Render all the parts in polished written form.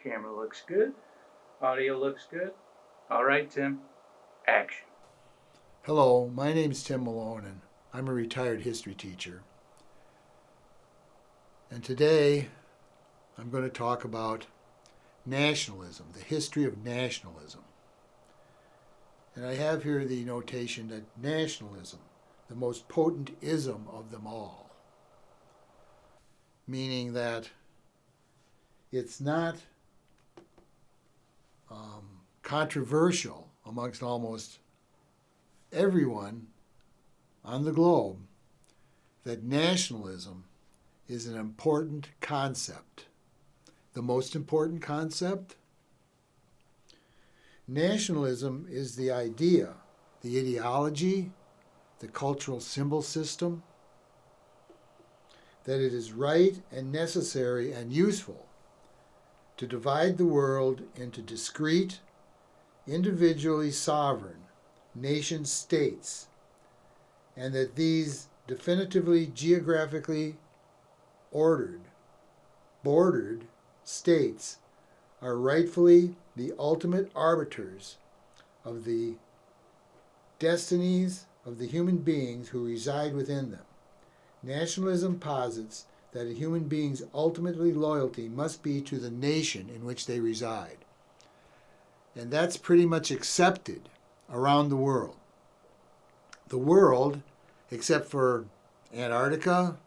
Camera looks good. Audio looks good. All right, Tim. Action. Hello, my name is Tim Malone and I'm a retired history teacher. And today I'm going to talk about nationalism, the history of nationalism. And I have here the notation that nationalism, the most potent ism of them all, meaning that it's not controversial amongst almost everyone on the globe that nationalism is an important concept. The most important concept? Nationalism is the idea, the ideology, the cultural symbol system, that it is right and necessary and useful to divide the world into discrete, individually sovereign nation states, and that these definitively geographically bordered states are rightfully the ultimate arbiters of the destinies of the human beings who reside within them. Nationalism posits that a human being's ultimately loyalty must be to the nation in which they reside. And that's pretty much accepted around the world. The world, except for Antarctica,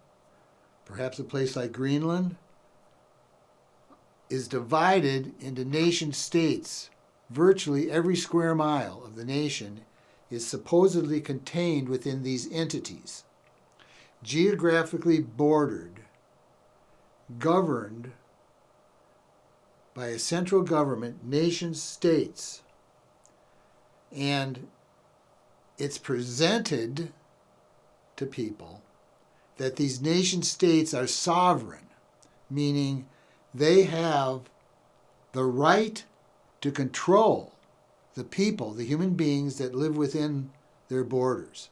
perhaps a place like Greenland, is divided into nation states. Virtually every square mile of the nation is supposedly contained within these entities, geographically bordered, governed by a central government, nation states. And it's presented to people that these nation states are sovereign, meaning they have the right to control the people, the human beings that live within their borders,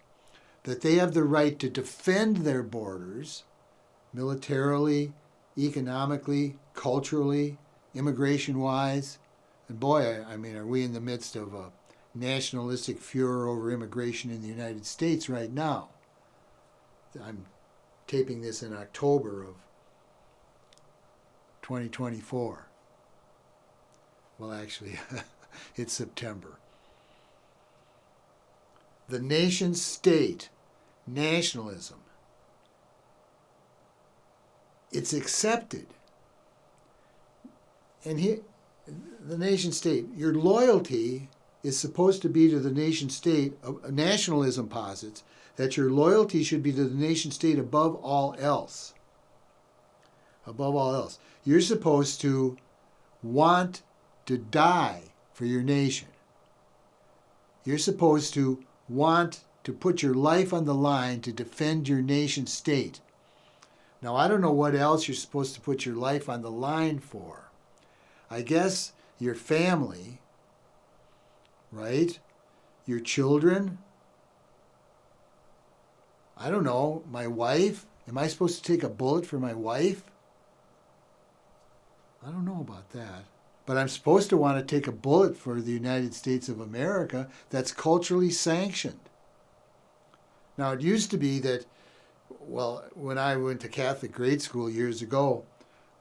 that they have the right to defend their borders militarily, economically, culturally, immigration-wise. And boy, I mean, are we in the midst of a nationalistic furor over immigration in the United States right now. I'm taping this in October of 2024. Well, actually, it's September. The nation state, nationalism, it's accepted. And here, the nation state, your loyalty is supposed to be to the nation state. Nationalism posits that your loyalty should be to the nation state above all else. Above all else. You're supposed to want to die for your nation. You're supposed to want to put your life on the line to defend your nation state. Now, I don't know what else you're supposed to put your life on the line for. I guess your family, right? Your children. I don't know, my wife. Am I supposed to take a bullet for my wife? I don't know about that. But I'm supposed to want to take a bullet for the United States of America that's culturally sanctioned. Now, it used to be that, well, when I went to Catholic grade school years ago,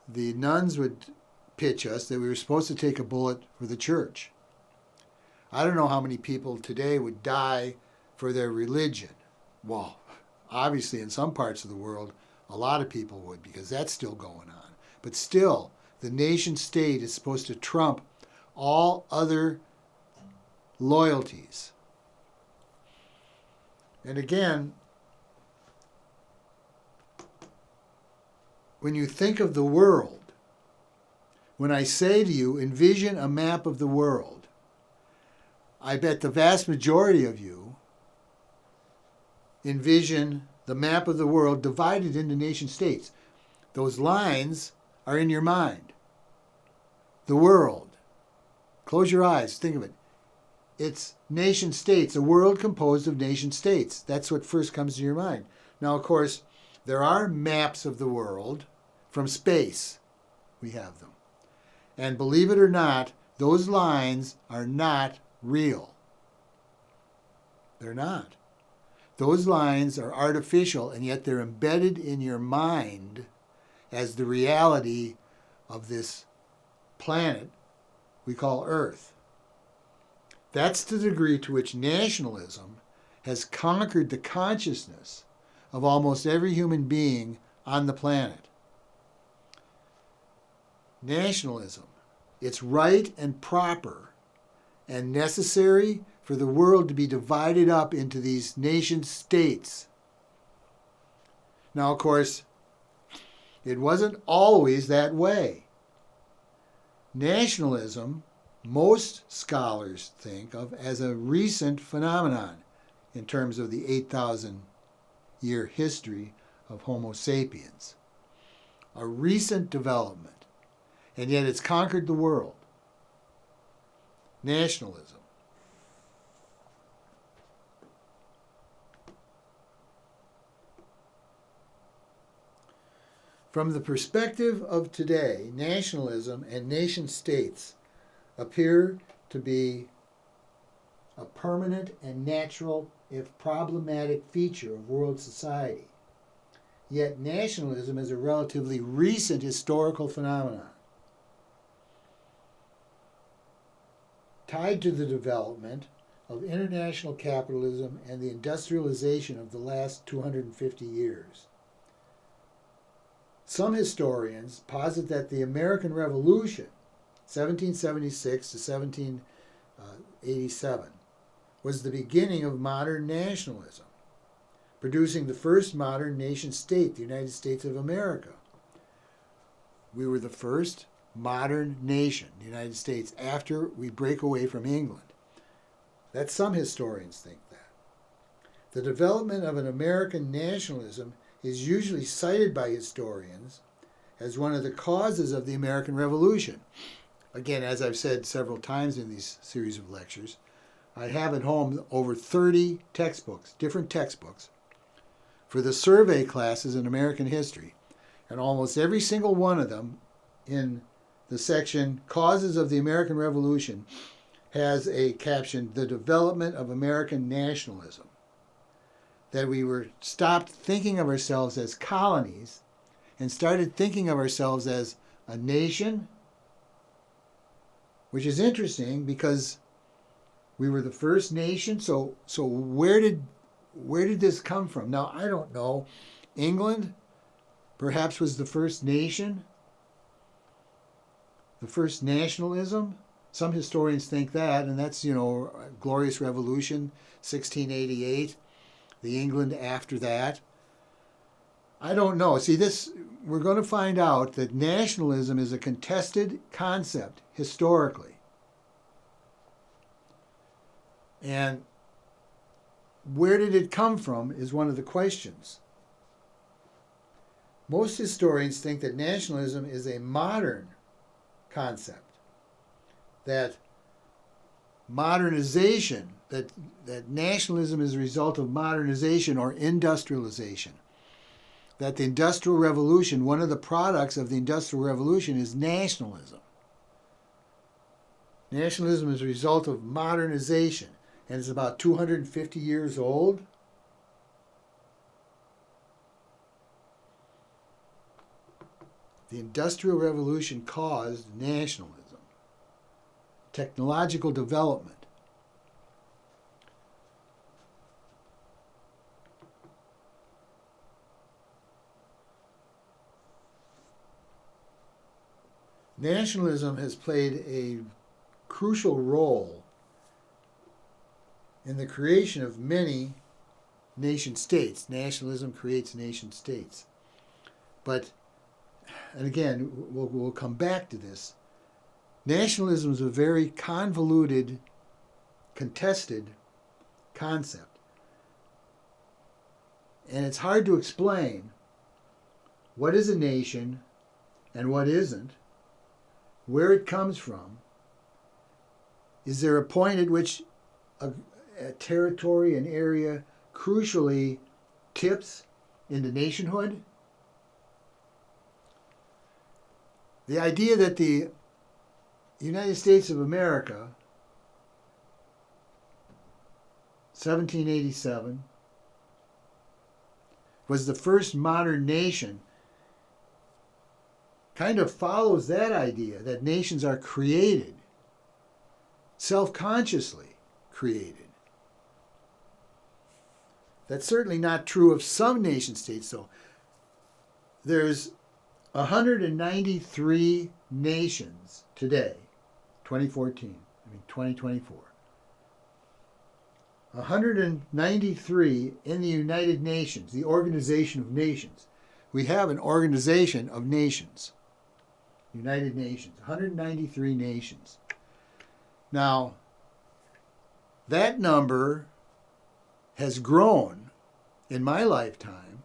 the nuns would pitch us that we were supposed to take a bullet for the church. I don't know how many people today would die for their religion. Well, obviously in some parts of the world, a lot of people would, because that's still going on. But still, the nation state is supposed to trump all other loyalties. And again, when you think of the world, when I say to you, envision a map of the world, I bet the vast majority of you envision the map of the world divided into nation states. Those lines are in your mind. The world. Close your eyes, think of it. It's nation states, a world composed of nation states. That's what first comes to your mind. Now, of course, there are maps of the world from space. We have them. And believe it or not, those lines are not real. They're not. Those lines are artificial, and yet they're embedded in your mind as the reality of this planet we call Earth. That's the degree to which nationalism has conquered the consciousness of almost every human being on the planet. Nationalism, it's right and proper and necessary for the world to be divided up into these nation states. Now, of course, it wasn't always that way. Nationalism, most scholars think of as a recent phenomenon in terms of the 8,000-year history of Homo sapiens. A recent development, and yet it's conquered the world. Nationalism. From the perspective of today, nationalism and nation states appear to be a permanent and natural, if problematic, feature of world society. Yet nationalism is a relatively recent historical phenomenon, tied to the development of international capitalism and the industrialization of the last 250 years. Some historians posit that the American Revolution, 1776 to 1787, was the beginning of modern nationalism, producing the first modern nation state, the United States of America. We were the first modern nation, the United States, after we break away from England. That some historians think that. The development of an American nationalism is usually cited by historians as one of the causes of the American Revolution. Again, as I've said several times in these series of lectures, I have at home over 30 textbooks, different textbooks, for the survey classes in American history. And almost every single one of them in the section Causes of the American Revolution has a caption, The Development of American Nationalism. That we were stopped thinking of ourselves as colonies and started thinking of ourselves as a nation, which is interesting because we were the first nation. So where did this come from? Now, I don't know. England perhaps was the first nation, the first nationalism. Some historians think that, and that's, Glorious Revolution, 1688. The England after that. I don't know. See, we're going to find out that nationalism is a contested concept historically. And where did it come from is one of the questions. Most historians think that nationalism is a modern concept, that modernization, that nationalism is a result of modernization or industrialization. That the Industrial Revolution, one of the products of the Industrial Revolution is nationalism. Nationalism is a result of modernization, and it's about 250 years old. The Industrial Revolution caused nationalism, technological development. Nationalism has played a crucial role in the creation of many nation states. Nationalism creates nation states. But, and again, we'll come back to this, nationalism is a very convoluted, contested concept. And it's hard to explain what is a nation and what isn't, where it comes from. Is there a point at which a territory, an area, crucially tips into nationhood? The idea that the United States of America, 1787, was the first modern nation, kind of follows that idea that nations are created, self-consciously created. That's certainly not true of some nation states, though. There's 193 nations today, 2024. 193 in the United Nations, the Organization of Nations. We have an Organization of Nations, United Nations, 193 nations. Now, that number has grown in my lifetime.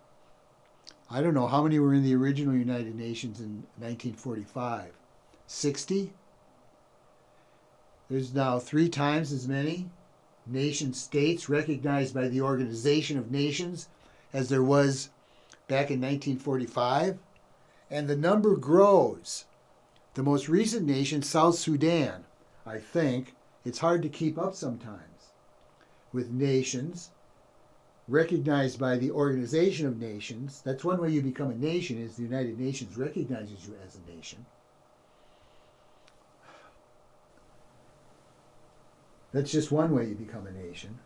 I don't know how many were in the original United Nations in 1945. 60? There's now 3 times as many nation states recognized by the Organization of Nations as there was back in 1945. And the number grows. The most recent nation, South Sudan, I think, it's hard to keep up sometimes with nations recognized by the Organization of Nations. That's one way you become a nation, is the United Nations recognizes you as a nation. That's just one way you become a nation.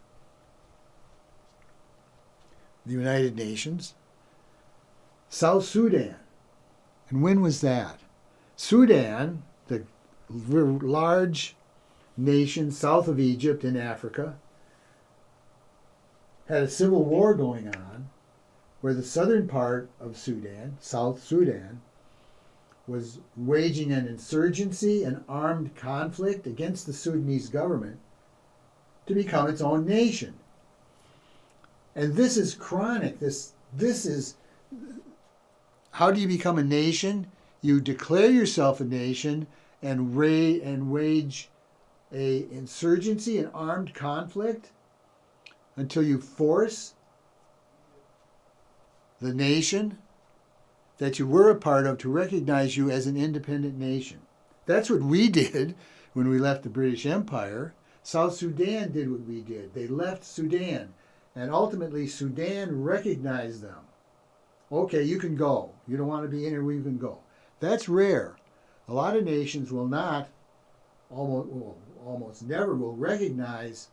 The United Nations. South Sudan. And when was that? Sudan, the large nation south of Egypt in Africa, had a civil war going on where the southern part of Sudan, South Sudan, was waging an insurgency, an armed conflict against the Sudanese government to become its own nation. And this is chronic. This is, how do you become a nation? You declare yourself a nation and wage a insurgency, an armed conflict, until you force the nation that you were a part of to recognize you as an independent nation. That's what we did when we left the British Empire. South Sudan did what we did. They left Sudan, and ultimately Sudan recognized them. Okay, you can go. You don't want to be in here, you can go. That's rare. A lot of nations will not, almost never will recognize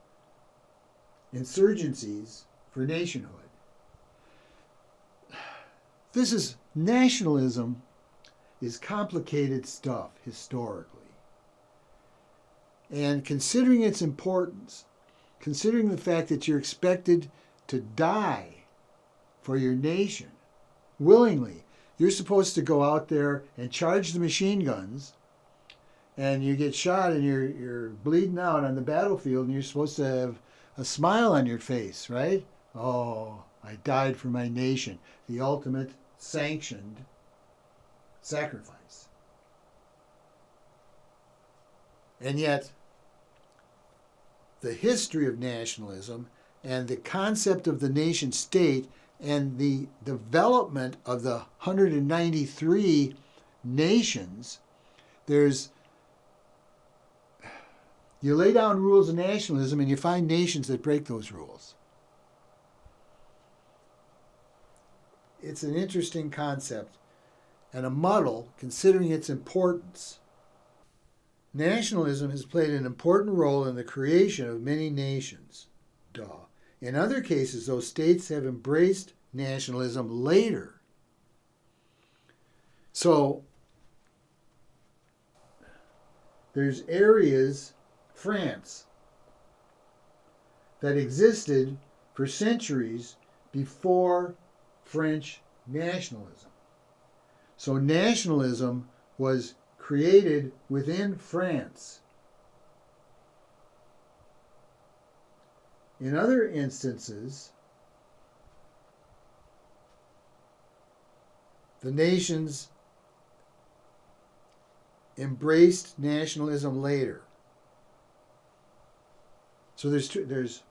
insurgencies for nationhood. Nationalism is complicated stuff historically. And considering its importance, considering the fact that you're expected to die for your nation willingly, you're supposed to go out there and charge the machine guns, and you get shot and you're bleeding out on the battlefield, and you're supposed to have a smile on your face, right? Oh, I died for my nation. The ultimate sanctioned sacrifice. And yet, the history of nationalism and the concept of the nation state and the development of the 193 nations, you lay down rules of nationalism and you find nations that break those rules. It's an interesting concept and a muddle considering its importance. Nationalism has played an important role in the creation of many nations. Duh. In other cases, those states have embraced nationalism later. So, there's areas, France, that existed for centuries before French nationalism. So nationalism was created within France. In other instances, the nations embraced nationalism later. So there's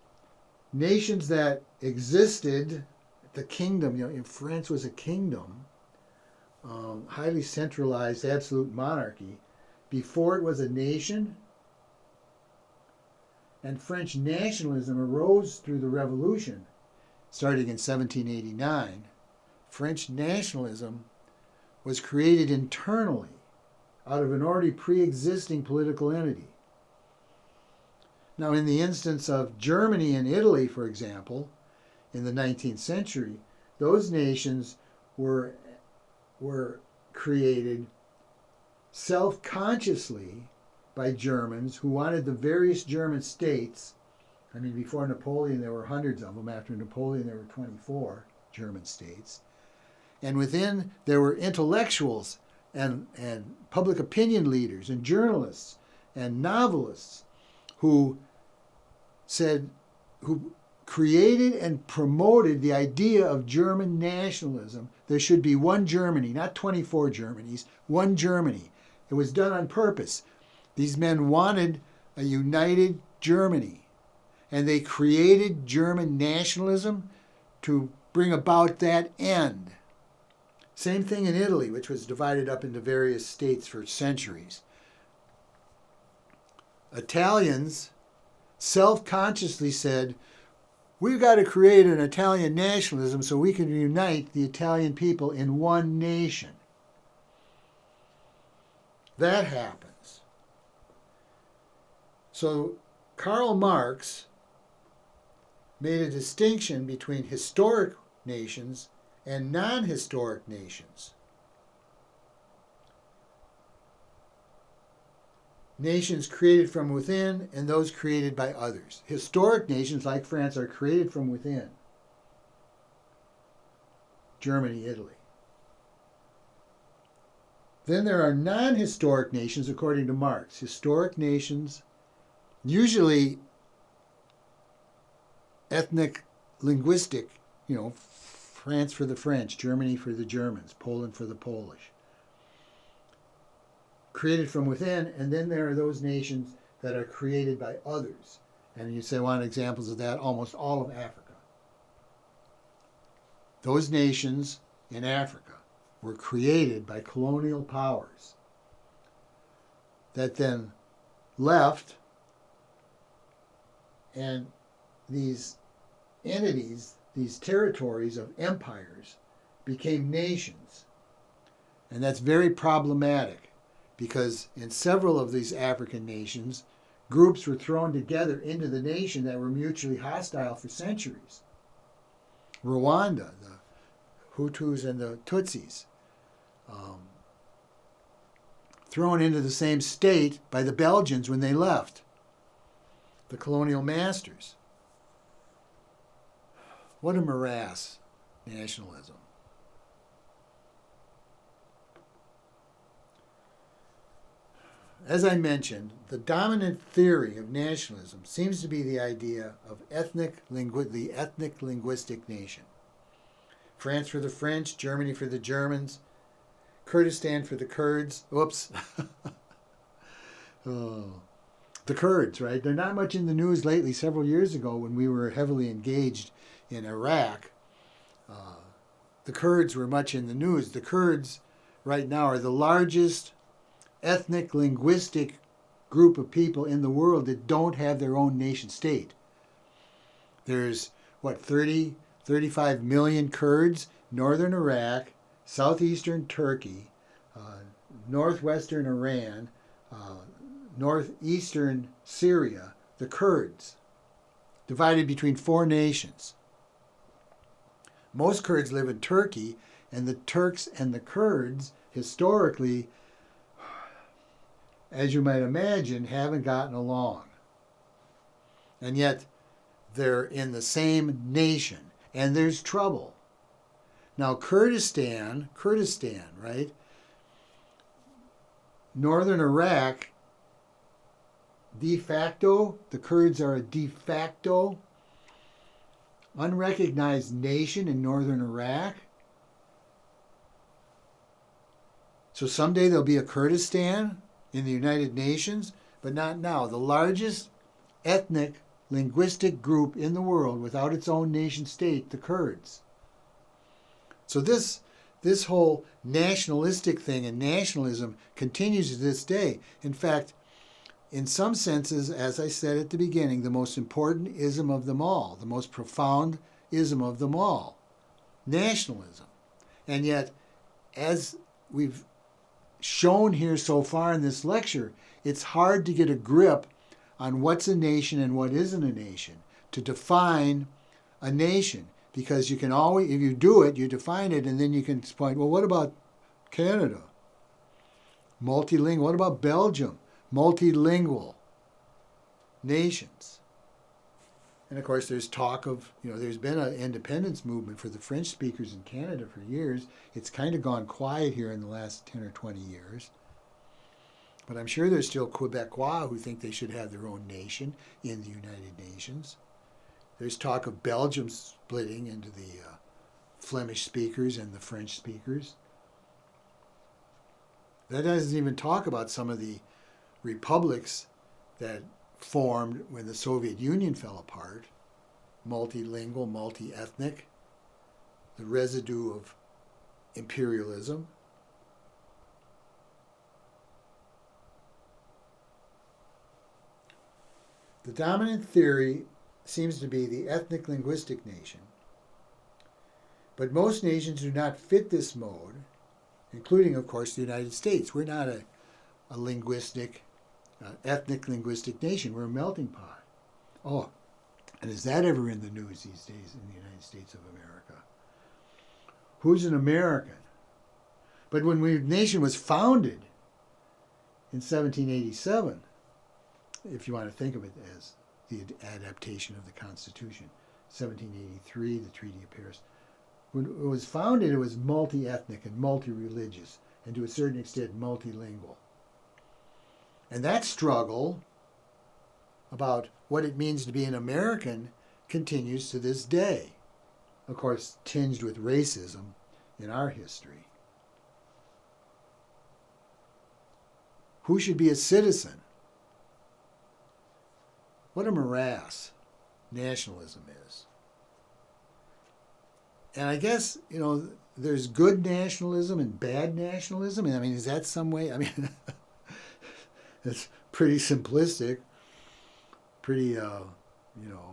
nations that existed. The kingdom, France was a kingdom, highly centralized, absolute monarchy, before it was a nation. And French nationalism arose through the Revolution, starting in 1789. French nationalism was created internally out of an already pre-existing political entity. Now, in the instance of Germany and Italy, for example, in the 19th century, those nations were created self-consciously by Germans who wanted the various German states. I mean, before Napoleon, there were hundreds of them. After Napoleon, there were 24 German states. And within, there were intellectuals and public opinion leaders and journalists and novelists who created and promoted the idea of German nationalism. There should be one Germany, not 24 Germanys, one Germany. It was done on purpose. These men wanted a united Germany, and they created German nationalism to bring about that end. Same thing in Italy, which was divided up into various states for centuries. Italians self-consciously said, we've got to create an Italian nationalism so we can unite the Italian people in one nation. That happens. So Karl Marx made a distinction between historic nations and non-historic nations. Nations created from within and those created by others. Historic nations like France are created from within. Germany, Italy. Then there are non-historic nations according to Marx. Historic nations, usually ethnic, linguistic, France for the French, Germany for the Germans, Poland for the Polish. Created from within, and then there are those nations that are created by others. And you say, want examples of that? Almost all of Africa. Those nations in Africa were created by colonial powers that then left, and these entities, these territories of empires, became nations. And that's very problematic because in several of these African nations, groups were thrown together into the nation that were mutually hostile for centuries. Rwanda, the Hutus and the Tutsis, thrown into the same state by the Belgians when they left, the colonial masters. What a morass, nationalism. As I mentioned, the dominant theory of nationalism seems to be the idea of the ethnic linguistic nation. France for the French, Germany for the Germans, Kurdistan for the Kurds. Whoops. Oh. The Kurds, right? They're not much in the news lately. Several years ago when we were heavily engaged in Iraq, the Kurds were much in the news. The Kurds right now are the largest ethnic linguistic group of people in the world that don't have their own nation state. There's 35 million Kurds, northern Iraq, southeastern Turkey, northwestern Iran, northeastern Syria, the Kurds, divided between 4 nations. Most Kurds live in Turkey, and the Turks and the Kurds, historically, as you might imagine, haven't gotten along. And yet, they're in the same nation, and there's trouble. Now, Kurdistan, right? Northern Iraq, de facto, the Kurds are a de facto unrecognized nation in northern Iraq. So someday there'll be a Kurdistan in the United Nations, but not now. The largest ethnic linguistic group in the world without its own nation state, the Kurds. So this this whole nationalistic thing and nationalism continues to this day. In fact, in some senses, as I said at the beginning, the most important ism of them all, the most profound ism of them all, nationalism. And yet, as we've shown here so far in this lecture, it's hard to get a grip on what's a nation and what isn't a nation, to define a nation. Because you can always, if you do it, you define it, and then you can point, well, what about Canada? Multilingual. What about Belgium? Multilingual nations. And of course, there's talk of, there's been an independence movement for the French speakers in Canada for years. It's kind of gone quiet here in the last 10 or 20 years. But I'm sure there's still Quebecois who think they should have their own nation in the United Nations. There's talk of Belgium splitting into the Flemish speakers and the French speakers. That doesn't even talk about some of the republics that formed when the Soviet Union fell apart, multilingual, multi-ethnic, the residue of imperialism. The dominant theory seems to be the ethnic linguistic nation, but most nations do not fit this mode, including, of course, the United States. We're not a linguistic, ethnic linguistic nation. We're a melting pot. Oh, and is that ever in the news these days in the United States of America? Who's an American? But when the nation was founded in 1787, if you want to think of it as the adaptation of the Constitution, 1783, the Treaty of Paris. When it was founded, it was multi-ethnic and multi-religious, and to a certain extent multilingual. And that struggle about what it means to be an American continues to this day. Of course, tinged with racism in our history. Who should be a citizen? What a morass nationalism is. And I guess, there's good nationalism and bad nationalism. I mean, is that some way? I mean, it's pretty simplistic, pretty,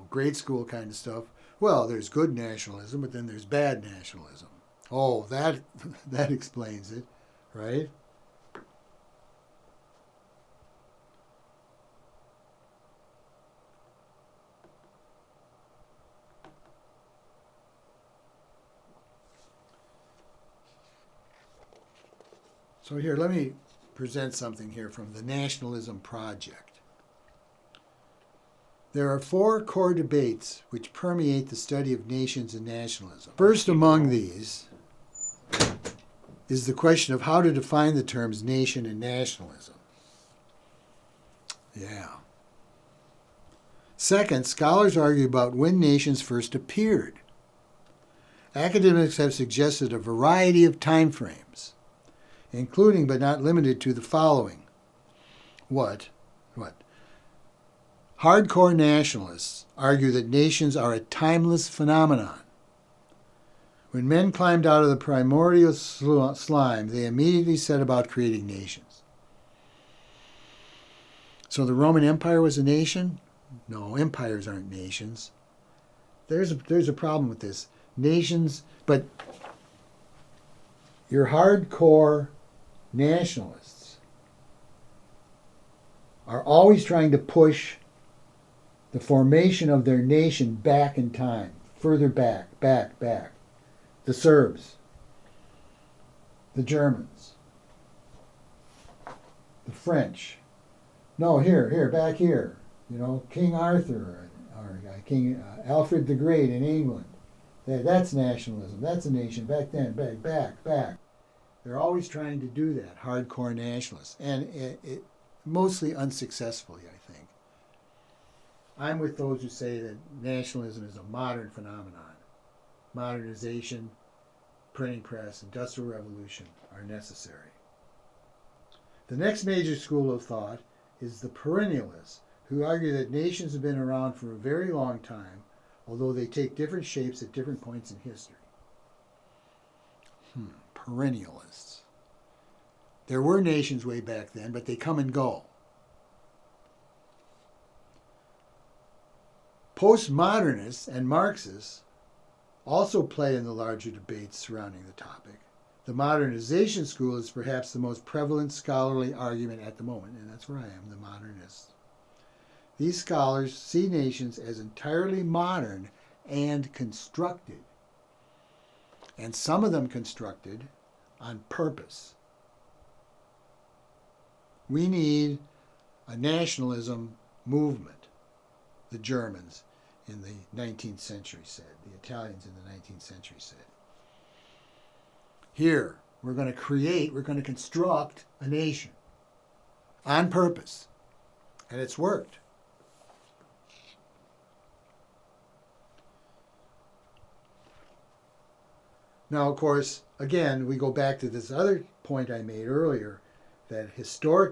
grade school kind of stuff. Well, there's good nationalism, but then there's bad nationalism. Oh, that explains it, right? So here, let me present something here from the Nationalism Project. There are 4 core debates which permeate the study of nations and nationalism. First among these is the question of how to define the terms nation and nationalism. Yeah. Second, scholars argue about when nations first appeared. Academics have suggested a variety of time frames, including but not limited to the following. What? Hardcore nationalists argue that nations are a timeless phenomenon. When men climbed out of the primordial slime, they immediately set about creating nations. So the Roman Empire was a nation? No, empires aren't nations. There's a problem with this. Nations, but your hardcore nationalists are always trying to push the formation of their nation back in time, further back. The Serbs, the Germans, the French. No, back here. King Arthur or King Alfred the Great in England. That's nationalism. That's a nation back then, back. They're always trying to do that, hardcore nationalists, and it mostly unsuccessfully, I think. I'm with those who say that nationalism is a modern phenomenon. Modernization, printing press, industrial revolution are necessary. The next major school of thought is the perennialists, who argue that nations have been around for a very long time, although they take different shapes at different points in history. perennialists. There were nations way back then, but they come and go. Postmodernists and Marxists also play in the larger debates surrounding the topic. The modernization school is perhaps the most prevalent scholarly argument at the moment, and that's where I am, the modernist. These scholars see nations as entirely modern and constructed, and some of them constructed on purpose. We need a nationalism movement, the Germans in the 19th century said, the Italians in the 19th century said. Here, we're going to construct a nation on purpose. And it's worked. Now, of course, again, we go back to this other point I made earlier, that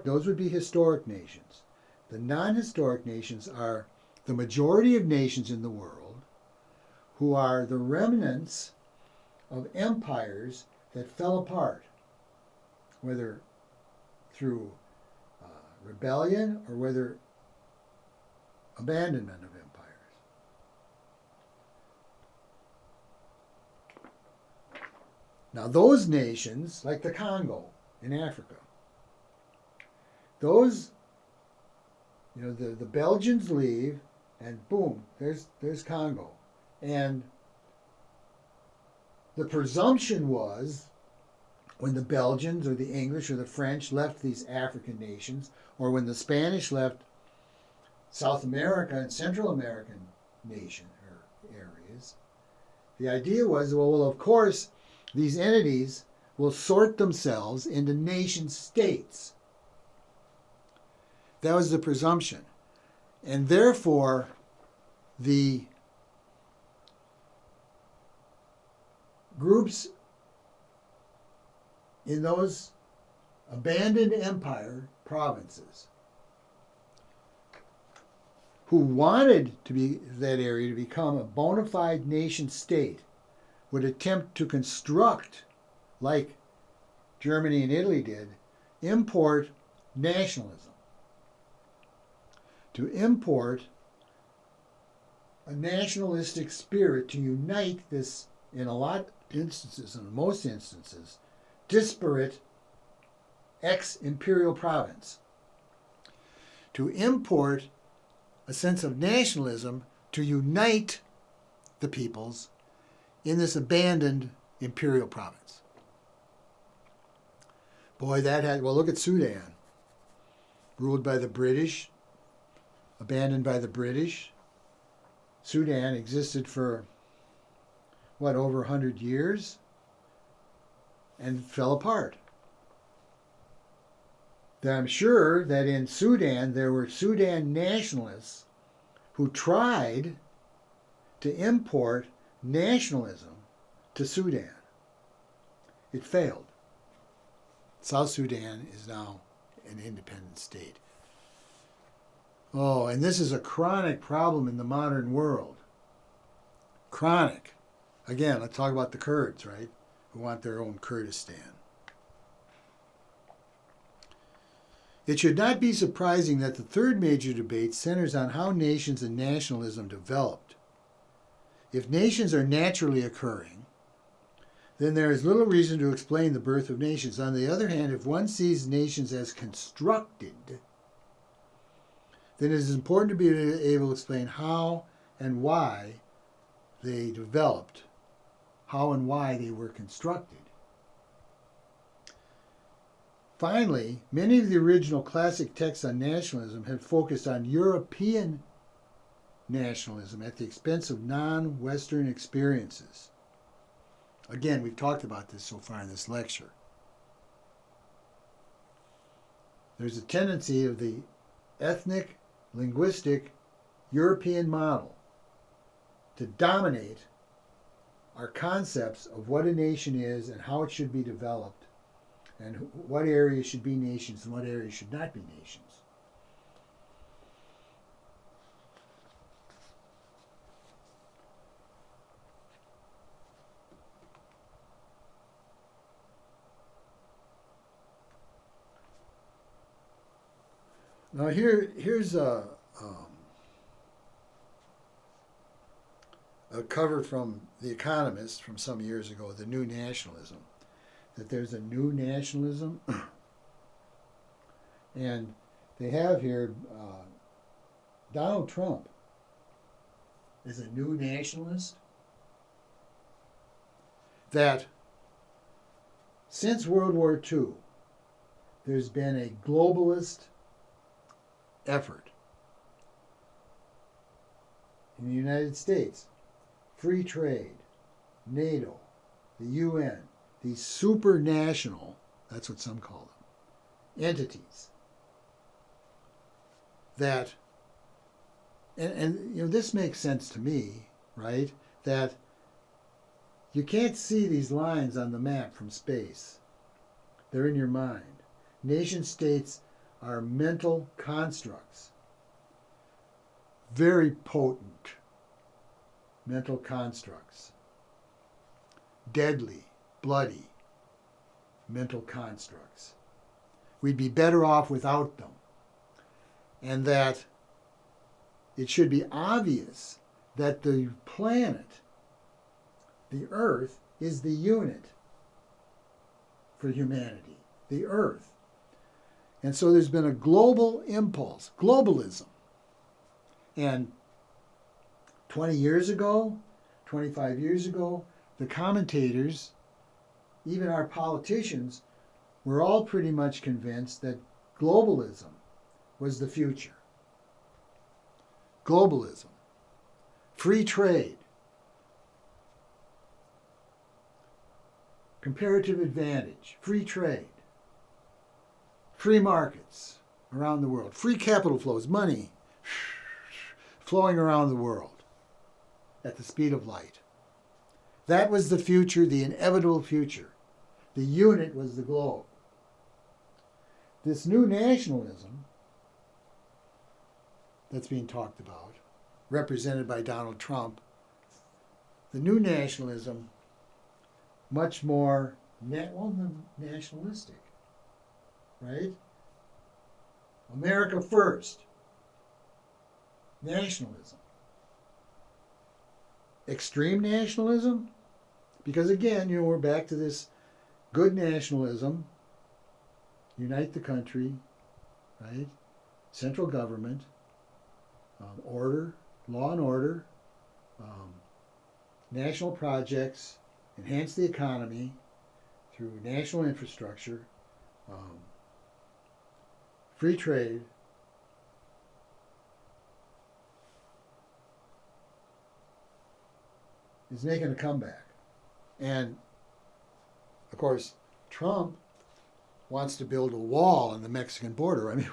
those would be historic nations. The non-historic nations are the majority of nations in the world who are the remnants of empires that fell apart, whether through rebellion or whether abandonment of empires. Now those nations, like the Congo in Africa, those, the Belgians leave and boom, there's Congo. And the presumption was when the Belgians or the English or the French left these African nations, or when the Spanish left South America and Central American nation or areas, the idea was, well, of course, these entities will sort themselves into nation states. That was the presumption. And therefore, the groups in those abandoned empire provinces who wanted to be that area to become a bona fide nation state would attempt to construct, like Germany and Italy did, import nationalism. To import a nationalistic spirit to unite this, in a lot of instances, in most instances, disparate ex-imperial province. To import a sense of nationalism to unite the peoples in this abandoned imperial province. Boy, look at Sudan. Ruled by the British, abandoned by the British. Sudan existed for, over 100 years and fell apart. I'm sure that in Sudan there were Sudan nationalists who tried to import nationalism to Sudan. It failed. South Sudan is now an independent state. Oh, and this is a chronic problem in the modern world. Chronic. Again, let's talk about the Kurds, right? Who want their own Kurdistan. It should not be surprising that the third major debate centers on how nations and nationalism developed. If nations are naturally occurring, then there is little reason to explain the birth of nations. On the other hand, if one sees nations as constructed, then it is important to be able to explain how and why they developed, how and why they were constructed. Finally, many of the original classic texts on nationalism had focused on European nationalism at the expense of non-Western experiences. Again, we've talked about this so far in this lecture. There's a tendency of the ethnic, linguistic, European model to dominate our concepts of what a nation is and how it should be developed, and what areas should be nations and what areas should not be nations. Now here's a cover from The Economist from some years ago, the new nationalism. That there's a new nationalism, and they have here Donald Trump is a new nationalist. That since World War II, there's been a globalist effort in the United States, free trade, NATO, the UN, these supranational, that's what some call them, entities that, and you know, this makes sense to me, right? That you can't see these lines on the map from space. They're in your mind. Nation states are mental constructs, very potent mental constructs, deadly, bloody mental constructs. We'd be better off without them. And that it should be obvious that the planet, the Earth, is the unit for humanity, the Earth. And so there's been a global impulse, globalism. And 20 years ago, 25 years ago, the commentators, even our politicians, were all pretty much convinced that globalism was the future. Globalism, free trade, comparative advantage, free trade, free markets around the world, free capital flows, money flowing around the world at the speed of light. That was the future, the inevitable future. The unit was the globe. This new nationalism that's being talked about, represented by Donald Trump, the new nationalism, much more nationalistic, right? America first, nationalism. Extreme nationalism, because again, you know, we're back to this good nationalism, unite the country, right? Central government, order, law and order, national projects, enhance the economy through national infrastructure, free trade, is making a comeback. And, of course, Trump wants to build a wall on the Mexican border. I mean,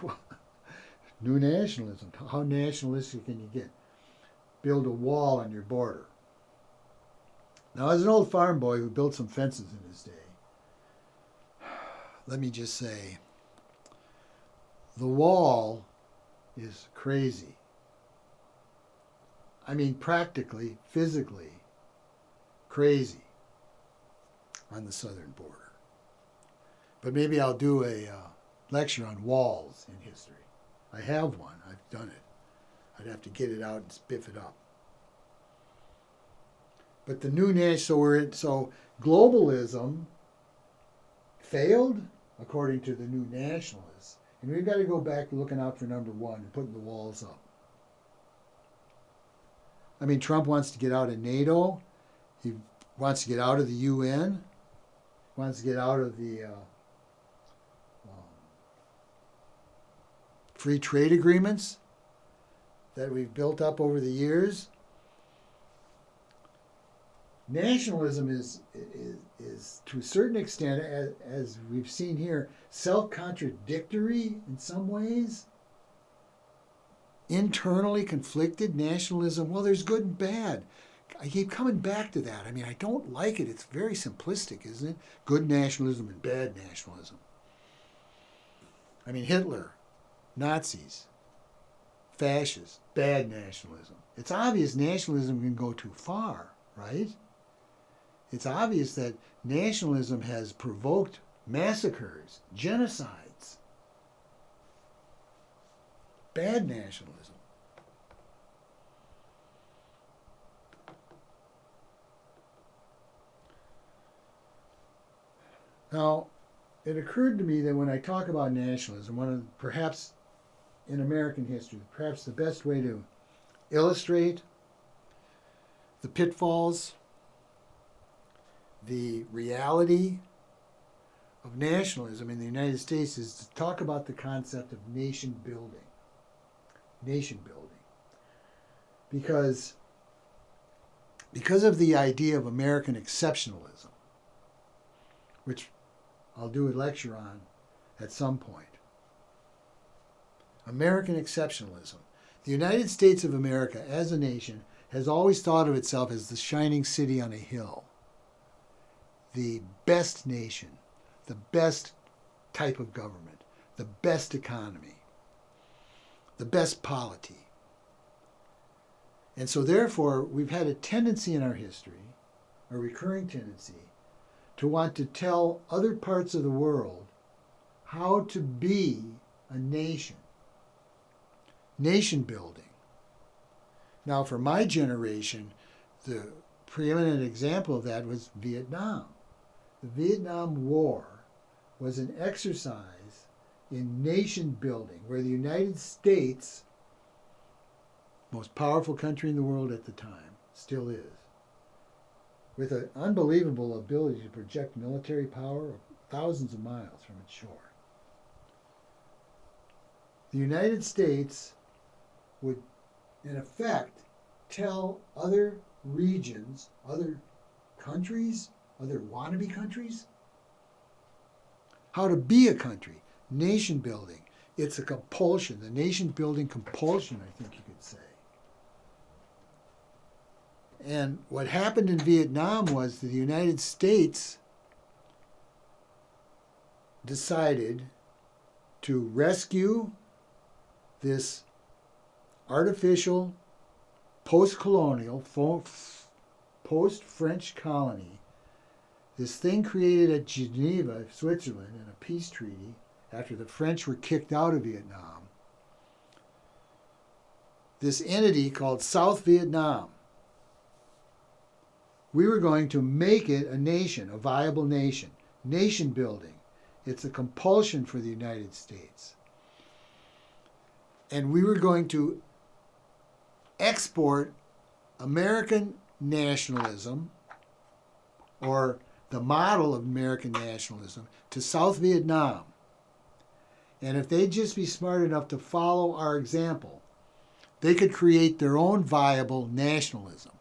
new nationalism. How nationalistic can you get? Build a wall on your border. Now, as an old farm boy who built some fences in his day, let me just say, the wall is crazy. I mean, practically, physically, crazy on the southern border. But maybe I'll do a lecture on walls in history. I have one. I've done it. I'd have to get it out and spiff it up. But the new so globalism failed according to the new nationalists, and we've got to go back to looking out for number one and putting the walls up. I mean, Trump wants to get out of NATO. He wants to get out of the UN. He wants to get out of the free trade agreements that we've built up over the years. Nationalism is to a certain extent, as we've seen here, self-contradictory in some ways. Internally conflicted nationalism. Well, there's good and bad. I keep coming back to that. I mean, I don't like it. It's very simplistic, isn't it? Good nationalism and bad nationalism. I mean, Hitler, Nazis, fascists, bad nationalism. It's obvious nationalism can go too far, right? It's obvious that nationalism has provoked massacres, genocides. bad nationalism. Now, it occurred to me that when I talk about nationalism, one of perhaps in American history, perhaps the best way to illustrate the pitfalls, the reality of nationalism in the United States is to talk about the concept of nation building. Nation building. Because of the idea of American exceptionalism, which I'll do a lecture on at some point. American exceptionalism. The United States of America as a nation has always thought of itself as the shining city on a hill, the best nation, the best type of government, the best economy, the best polity. And so therefore, we've had a tendency in our history, a recurring tendency, to want to tell other parts of the world how to be a nation. Nation building. Now, for my generation, the preeminent example of that was Vietnam. The Vietnam War was an exercise in nation building where the United States, most powerful country in the world at the time, still is, with an unbelievable ability to project military power thousands of miles from its shore. The United States would, in effect, tell other regions, other countries, other wannabe countries, how to be a country. Nation building. It's a compulsion, the nation building compulsion, I think you could say. And what happened in Vietnam was that the United States decided to rescue this artificial, post-colonial, post-French colony, this thing created at Geneva, Switzerland, in a peace treaty after the French were kicked out of Vietnam. This entity called South Vietnam. We were going to make it a nation, a viable nation. Nation building. It's a compulsion for the United States. And we were going to export American nationalism, or the model of American nationalism, to South Vietnam. And if they'd just be smart enough to follow our example, they could create their own viable nationalism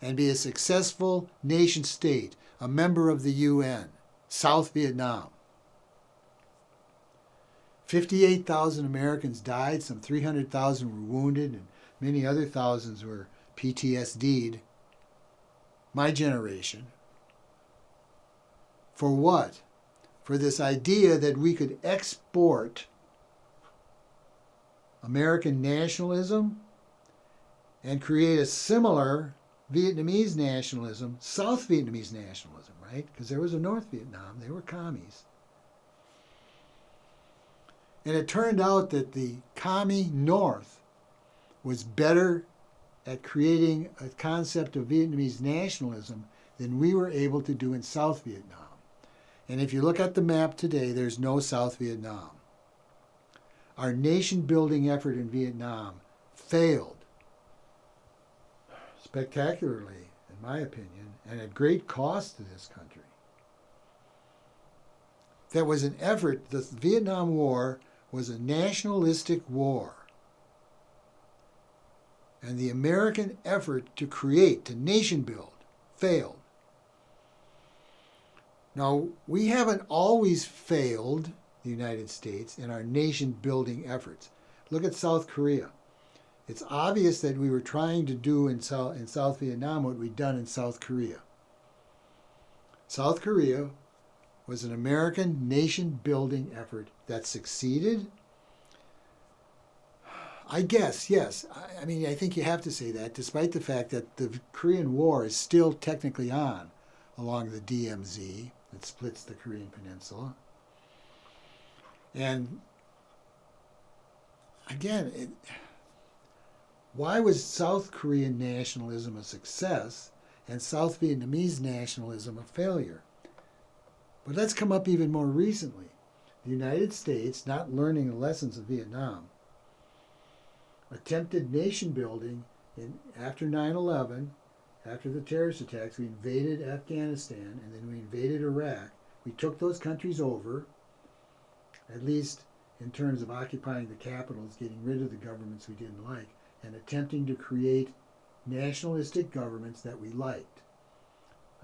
and be a successful nation state, a member of the UN, South Vietnam. 58,000 Americans died, some 300,000 were wounded, and many other thousands were PTSD'd. My generation. For what? For this idea that we could export American nationalism and create a similar Vietnamese nationalism, South Vietnamese nationalism, right? Because there was a North Vietnam, they were commies. And it turned out that the commie North was better at creating a concept of Vietnamese nationalism than we were able to do in South Vietnam. And if you look at the map today, there's no South Vietnam. Our nation-building effort in Vietnam failed spectacularly, in my opinion, and at great cost to this country. That was an effort, the Vietnam War was a nationalistic war. And the American effort to create, to nation build, failed. Now, we haven't always failed, the United States, in our nation-building efforts. Look at South Korea. It's obvious that we were trying to do in South Vietnam what we'd done in South Korea. South Korea was an American nation-building effort that succeeded. I guess, yes. I mean, I think you have to say that, despite the fact that the Korean War is still technically on along the DMZ that splits the Korean Peninsula. And again, why was South Korean nationalism a success and South Vietnamese nationalism a failure? But let's come up even more recently. The United States, not learning the lessons of Vietnam, attempted nation building after 9/11, after the terrorist attacks. We invaded Afghanistan and then we invaded Iraq. We took those countries over, at least in terms of occupying the capitals, getting rid of the governments we didn't like, and attempting to create nationalistic governments that we liked.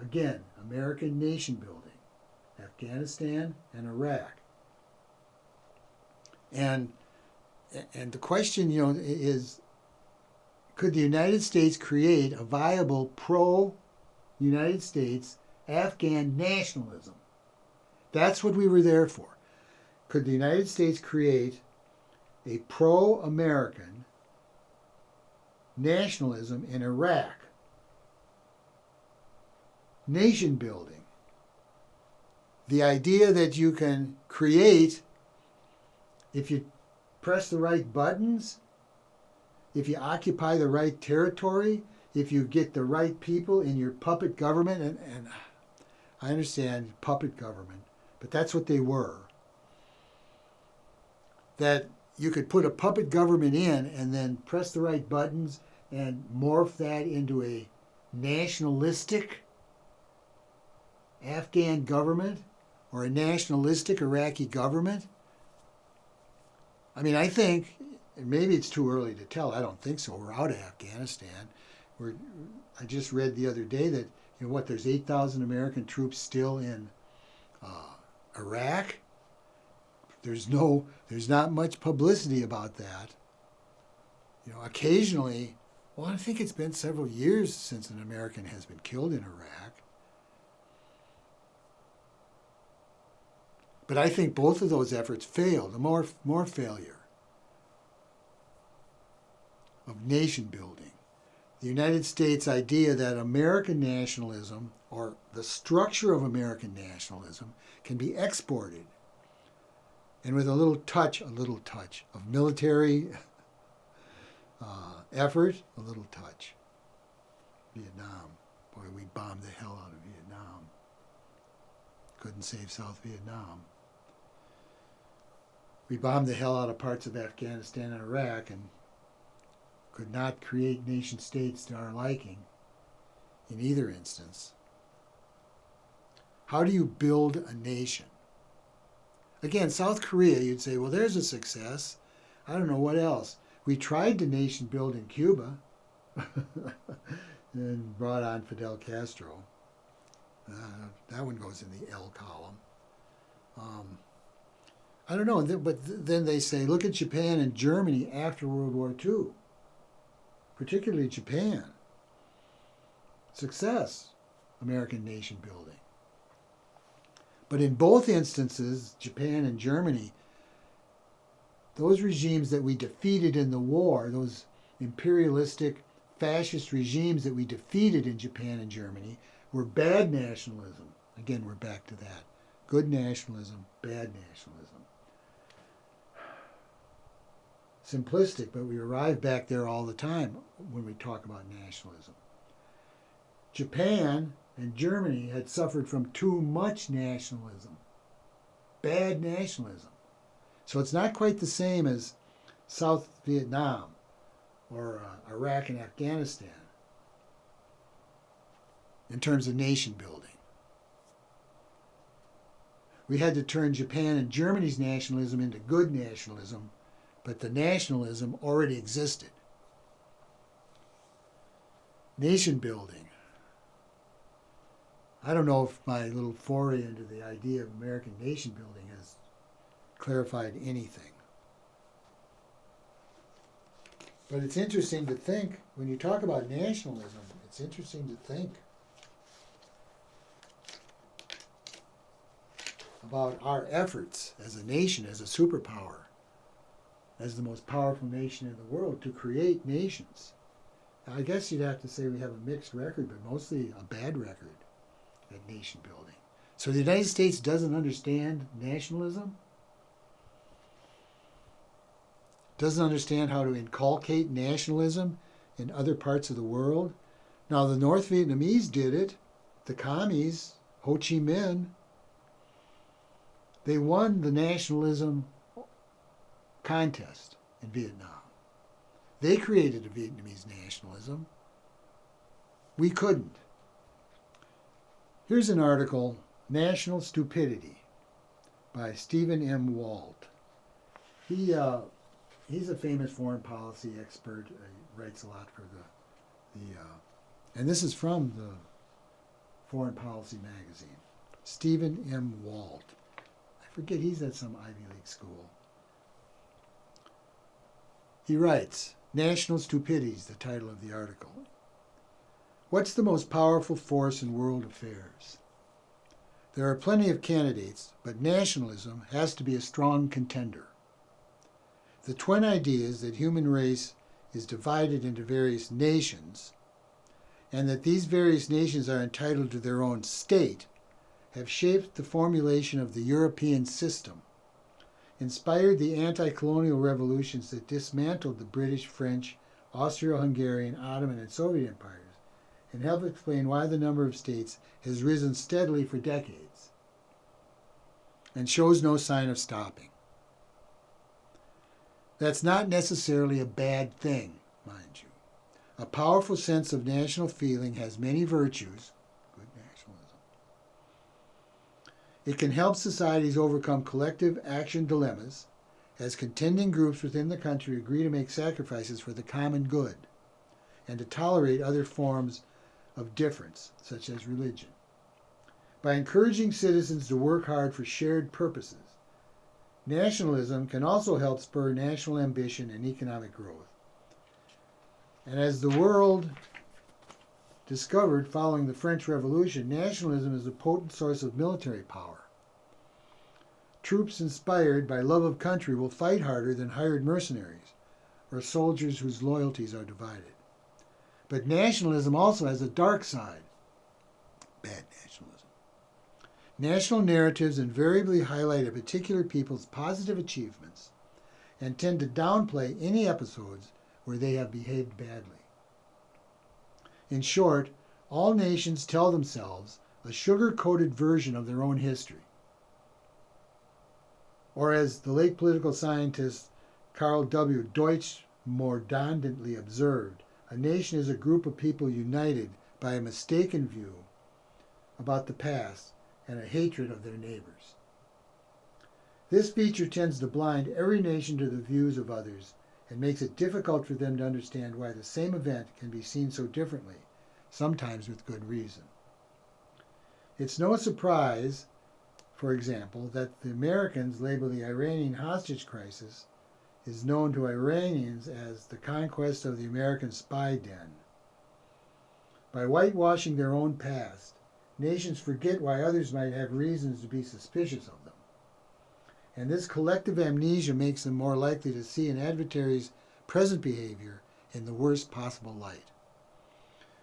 Again, American nation building, Afghanistan and Iraq. And the question, is, could the United States create a viable pro-United States Afghan nationalism? That's what we were there for. Could the United States create a pro-American nationalism in Iraq? Nation building. The idea that you can create, if you press the right buttons, if you occupy the right territory, if you get the right people in your puppet government, and I understand puppet government, but that's what they were. That you could put a puppet government in and then press the right buttons and morph that into a nationalistic Afghan government or a nationalistic Iraqi government. I mean, I think, and maybe it's too early to tell, I don't think so, we're out of Afghanistan. I just read the other day that, there's 8,000 American troops still in Iraq. There's not much publicity about that. Occasionally, I think it's been several years since an American has been killed in Iraq. But I think both of those efforts failed. More failure of nation building. The United States idea that American nationalism, or the structure of American nationalism, can be exported. And with a little touch of military effort, a little touch. Vietnam. Boy, we bombed the hell out of Vietnam. Couldn't save South Vietnam. We bombed the hell out of parts of Afghanistan and Iraq and could not create nation states to our liking in either instance. How do you build a nation? Again, South Korea, you'd say, well, there's a success. I don't know what else. We tried to nation build in Cuba and brought on Fidel Castro. That one goes in the L column. I don't know, but then they say, look at Japan and Germany after World War II, particularly Japan. Success, American nation building. But in both instances, Japan and Germany, those regimes that we defeated in the war, those imperialistic, fascist regimes that we defeated in Japan and Germany, were bad nationalism. Again, we're back to that. Good nationalism, bad nationalism. Simplistic, but we arrive back there all the time when we talk about nationalism. Japan and Germany had suffered from too much nationalism, bad nationalism. So it's not quite the same as South Vietnam or Iraq and Afghanistan in terms of nation building. We had to turn Japan and Germany's nationalism into good nationalism, but the nationalism already existed. Nation building. I don't know if my little foray into the idea of American nation building has clarified anything. But it's interesting to think, when you talk about nationalism, it's interesting to think about our efforts as a nation, as a superpower, as the most powerful nation in the world, to create nations. Now, I guess you'd have to say we have a mixed record, but mostly a bad record at nation building. So the United States doesn't understand nationalism? doesn't understand how to inculcate nationalism in other parts of the world. Now, the North Vietnamese did it. The commies, Ho Chi Minh, they won the nationalism contest in Vietnam. They created a Vietnamese nationalism. We couldn't. Here's an article, National Stupidity, by Stephen M. Walt. He's a famous foreign policy expert. He writes a lot for and this is from the Foreign Policy magazine. Stephen M. Walt. I forget, he's at some Ivy League school. He writes, National Stupidity is the title of the article. What's the most powerful force in world affairs? There are plenty of candidates, but nationalism has to be a strong contender. The twin ideas that human race is divided into various nations, and that these various nations are entitled to their own state, have shaped the formulation of the European system, inspired the anti-colonial revolutions that dismantled the British, French, Austro-Hungarian, Ottoman, and Soviet empires, and helped explain why the number of states has risen steadily for decades and shows no sign of stopping. That's not necessarily a bad thing, mind you. A powerful sense of national feeling has many virtues, good nationalism. It can help societies overcome collective action dilemmas as contending groups within the country agree to make sacrifices for the common good and to tolerate other forms of difference, such as religion. By encouraging citizens to work hard for shared purposes, nationalism can also help spur national ambition and economic growth. And as the world discovered following the French Revolution, nationalism is a potent source of military power. Troops inspired by love of country will fight harder than hired mercenaries or soldiers whose loyalties are divided. But nationalism also has a dark side. Bad nationalism. National narratives invariably highlight a particular people's positive achievements and tend to downplay any episodes where they have behaved badly. In short, all nations tell themselves a sugar-coated version of their own history. Or as the late political scientist Karl W. Deutsch mordauntly observed, a nation is a group of people united by a mistaken view about the past and a hatred of their neighbors. This feature tends to blind every nation to the views of others and makes it difficult for them to understand why the same event can be seen so differently, sometimes with good reason. It's no surprise, for example, that the Americans label the Iranian hostage crisis is known to Iranians as the conquest of the American spy den. By whitewashing their own past, nations forget why others might have reasons to be suspicious of them. And this collective amnesia makes them more likely to see an adversary's present behavior in the worst possible light.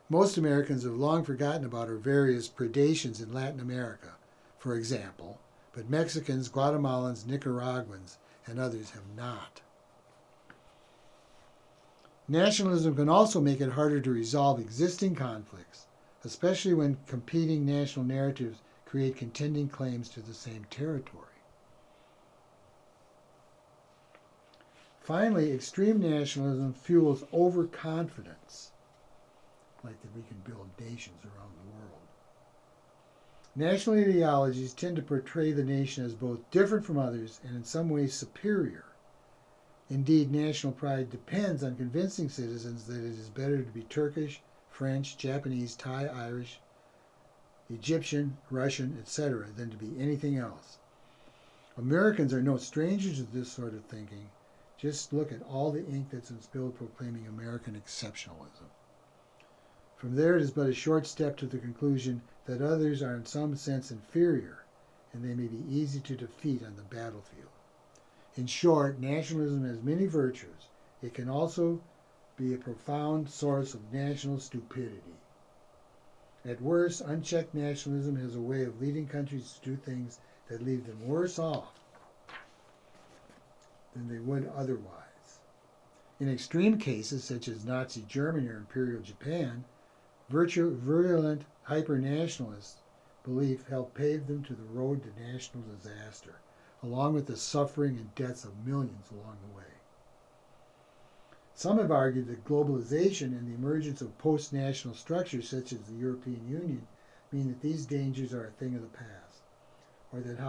Most Americans have long forgotten about our various predations in Latin America, for example, but Mexicans, Guatemalans, Nicaraguans, and others have not. Nationalism can also make it harder to resolve existing conflicts, especially when competing national narratives create contending claims to the same territory. Finally, extreme nationalism fuels overconfidence, like that we can build nations around the world. National ideologies tend to portray the nation as both different from others and in some ways superior. Indeed, national pride depends on convincing citizens that it is better to be Turkish, French, Japanese, Thai, Irish, Egyptian, Russian, etc., than to be anything else. Americans are no strangers to this sort of thinking. Just look at all the ink that's been spilled proclaiming American exceptionalism. From there, it is but a short step to the conclusion that others are in some sense inferior, and they may be easy to defeat on the battlefield. In short, nationalism has many virtues. It can also be a profound source of national stupidity. At worst, unchecked nationalism has a way of leading countries to do things that leave them worse off than they would otherwise. In extreme cases, such as Nazi Germany or Imperial Japan, virulent hyper-nationalist belief helped pave them to the road to national disaster, along with the suffering and deaths of millions along the way. Some have argued that globalization and the emergence of post-national structures such as the European Union mean that these dangers are a thing of the past, or that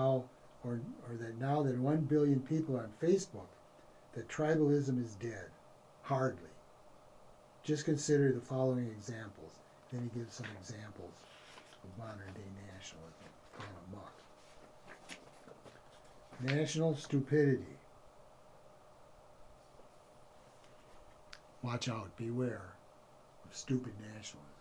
now that 1 billion people are on Facebook, that tribalism is dead. Hardly. Just consider the following examples. Then he gives some examples of modern day nationalism gone amok. National stupidity. Watch out, beware of stupid nationalism.